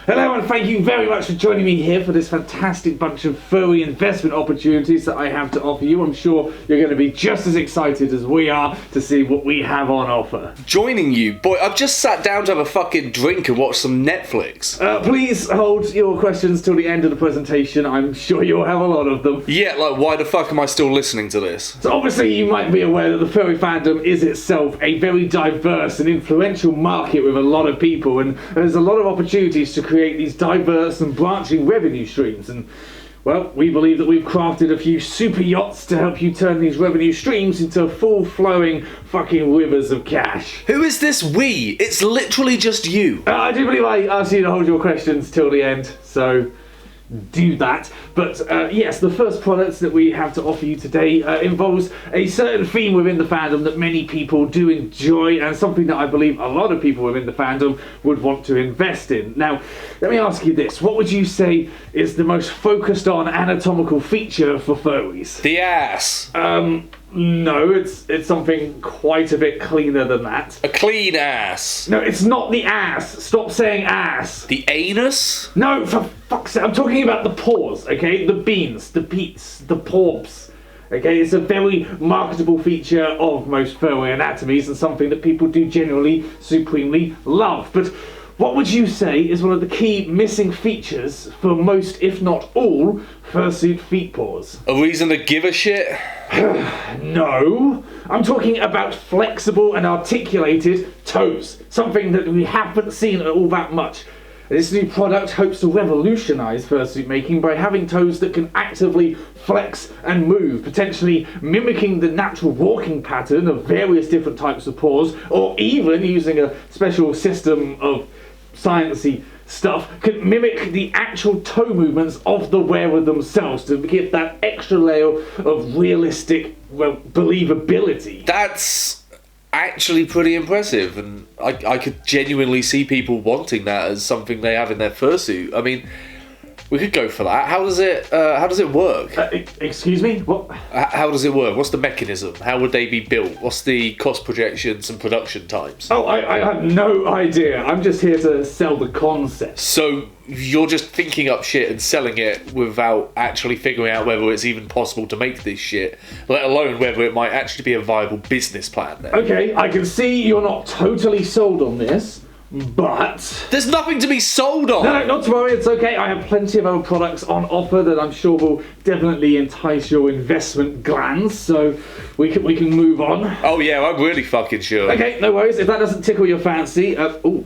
Hello and thank you very much for joining me here for this fantastic bunch of furry investment opportunities that I have to offer you. I'm sure you're going to be just as excited as we are to see what we have on offer. Joining you? Boy, I've just sat down to have a fucking drink and watch some Netflix. Please hold your questions till the end of the presentation. I'm sure you'll have a lot of them. Yeah, like why the fuck am I still listening to this? So obviously you might be aware that the furry fandom is itself a very diverse and influential market with a lot of people, and there's a lot of opportunities to create these diverse and branching revenue streams. And well, we believe that we've crafted a few super yachts to help you turn these revenue streams into full-flowing fucking rivers of cash. Who is this we? It's literally just you. I do believe I asked you to hold your questions till the end, so do that. But yes, the first product that we have to offer you today involves a certain theme within the fandom that many people do enjoy, and something that I believe a lot of people within the fandom would want to invest in. Now, let me ask you this. What would you say is the most focused on anatomical feature for furries? The ass. No, it's something quite a bit cleaner than that. A clean ass. No, it's not the ass. Stop saying ass. The anus? No, for fuck's sake. I'm talking about the paws, okay? The beans, the peats, the paws. Okay, it's a very marketable feature of most furry anatomies and something that people do generally supremely love. But what would you say is one of the key missing features for most, if not all, fursuit feet paws? A reason to give a shit? No, I'm talking about flexible and articulated toes, something that we haven't seen all that much. This new product hopes to revolutionise fursuit making by having toes that can actively flex and move, potentially mimicking the natural walking pattern of various different types of paws, or even using a special system of sciencey stuff can mimic the actual toe movements of the wearer themselves to give that extra layer of realistic, well, believability. That's actually pretty impressive, and I could genuinely see people wanting that as something they have in their fursuit. I mean, we could go for that. How does it work? Excuse me? What? How does it work? What's the mechanism? How would they be built? What's the cost projections and production times? Oh, I have no idea. I'm just here to sell the concept. So you're just thinking up shit and selling it without actually figuring out whether it's even possible to make this shit, let alone whether it might actually be a viable business plan then. Okay, I can see you're not totally sold on this, but there's nothing to be sold on. No, not to worry, it's okay. I have plenty of other products on offer that I'm sure will definitely entice your investment glands, so we can move on. Oh yeah, I'm really fucking sure. Okay, no worries. If that doesn't tickle your fancy,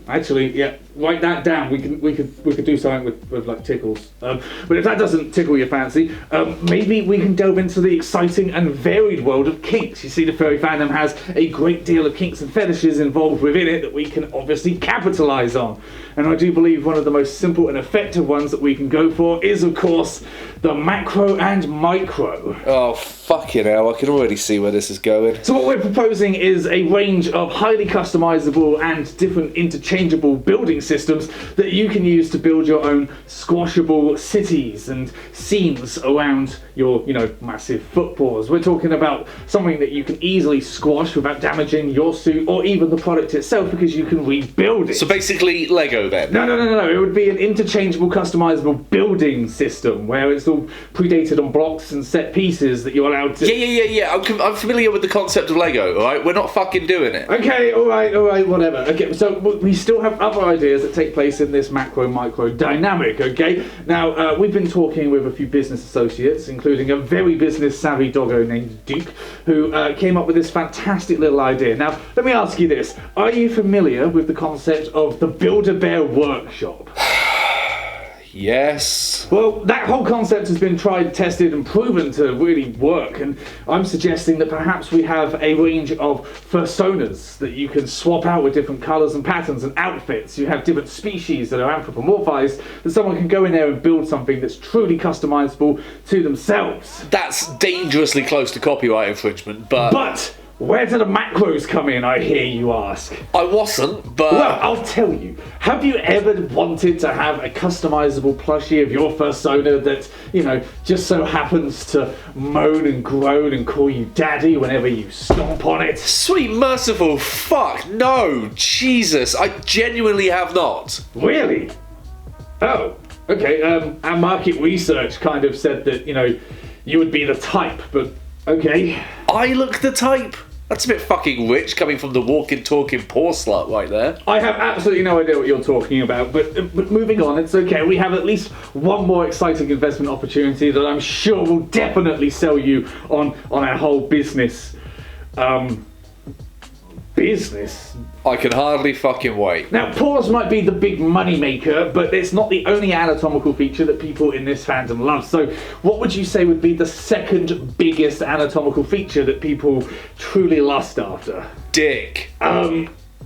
actually, yeah, write that down. We could do something with like tickles. But if that doesn't tickle your fancy, maybe we can delve into the exciting and varied world of kinks. You see, the furry fandom has a great deal of kinks and fetishes involved within it that we can obviously capitalise on. And I do believe one of the most simple and effective ones that we can go for is, of course, the macro and micro. Oh, fucking hell, I can already see where this is going. So what we're proposing is a range of highly customisable and different interchangeable building systems that you can use to build your own squashable cities and scenes around your, massive foot paws. We're talking about something that you can easily squash without damaging your suit or even the product itself, because you can rebuild it. So basically Lego then? No. It would be an interchangeable, customisable building system where it's all predated on blocks and set pieces that you're allowed to... Yeah. I'm familiar with the concept of Lego, alright? We're not fucking doing it. Okay, alright, whatever. Okay, so we still have other ideas that take place in this macro-micro dynamic, okay? Now, we've been talking with a few business associates, including a very business-savvy doggo named Duke, who came up with this fantastic little idea. Now, let me ask you this. Are you familiar with the concept of the Build-A-Bear workshop? Yes. Well, that whole concept has been tried, tested and proven to really work, and I'm suggesting that perhaps we have a range of fursonas that you can swap out with different colours and patterns and outfits. You have different species that are anthropomorphized, that someone can go in there and build something that's truly customizable to themselves. That's dangerously close to copyright infringement, but where do the macros come in, I hear you ask? I wasn't, but... Well, I'll tell you. Have you ever wanted to have a customizable plushie of your fursona that, just so happens to moan and groan and call you daddy whenever you stomp on it? Sweet merciful fuck, no, Jesus, I genuinely have not. Really? Oh, okay. Our market research kind of said that, you would be the type, but okay. I look the type? That's a bit fucking rich coming from the walking, talking poor slut right there. I have absolutely no idea what you're talking about, but moving on, it's okay. We have at least one more exciting investment opportunity that I'm sure will definitely sell you on our whole business. Business? I can hardly fucking wait. Now, paws might be the big money maker, but it's not the only anatomical feature that people in this fandom love. So, what would you say would be the second biggest anatomical feature that people truly lust after? Dick.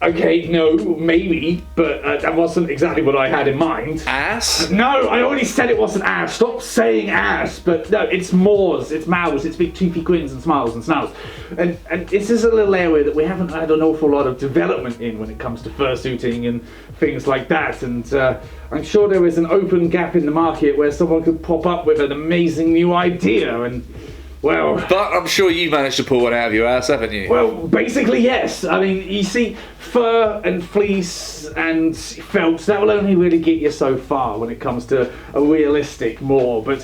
Okay, no, maybe, but that wasn't exactly what I had in mind. Ass? No, I already said it wasn't ass. Stop saying ass. But no, it's maws, it's mouths, it's big toothy grins and smiles and snarls. And this is a little area that we haven't had an awful lot of development in when it comes to fursuiting and things like that. And I'm sure there is an open gap in the market where someone could pop up with an amazing new idea and... Well, but I'm sure you managed to pull one out of your ass, haven't you? Well, basically, yes. I mean, you see, fur and fleece and felt, that will only really get you so far when it comes to a realistic more. But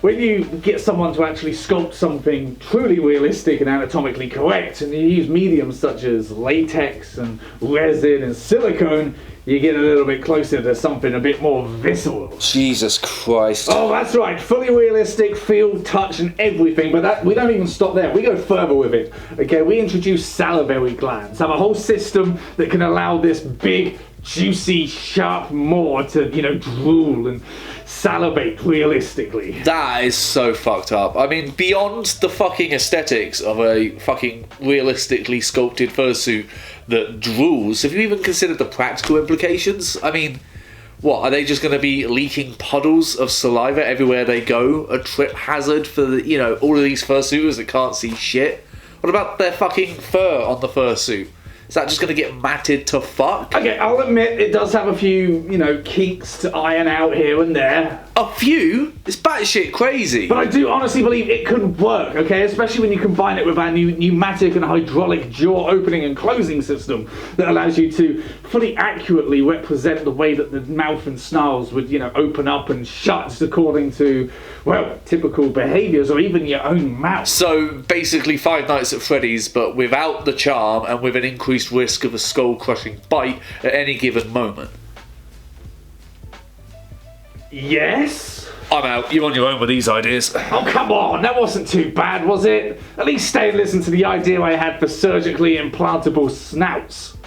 when you get someone to actually sculpt something truly realistic and anatomically correct, and you use mediums such as latex and resin and silicone, you get a little bit closer to something a bit more visceral. Jesus Christ. Oh, that's right. Fully realistic, feel, touch, and everything. But we don't even stop there. We go further with it. Okay, we introduce salivary glands. Have a whole system that can allow this big, juicy, sharp maw to, drool and salivate realistically. That is so fucked up. I mean, beyond the fucking aesthetics of a fucking realistically sculpted fursuit that drools, have you even considered the practical implications? I mean, what, are they just going to be leaking puddles of saliva everywhere they go? A trip hazard for all of these fursuiters that can't see shit? What about their fucking fur on the fursuit? Is that just going to get matted to fuck? Okay, I'll admit it does have a few, kinks to iron out here and there. A few? It's batshit crazy. But I do honestly believe it could work, okay? Especially when you combine it with our new pneumatic and hydraulic jaw opening and closing system that allows you to fully accurately represent the way that the mouth and snarls would, open up and shut according to, well, typical behaviours or even your own mouth. So basically 5 Nights at Freddy's, but without the charm and with an increased risk of a skull-crushing bite at any given moment. Yes? I'm out. You're on your own with these ideas. Oh, come on. That wasn't too bad, was it? At least stay and listen to the idea I had for surgically implantable snouts.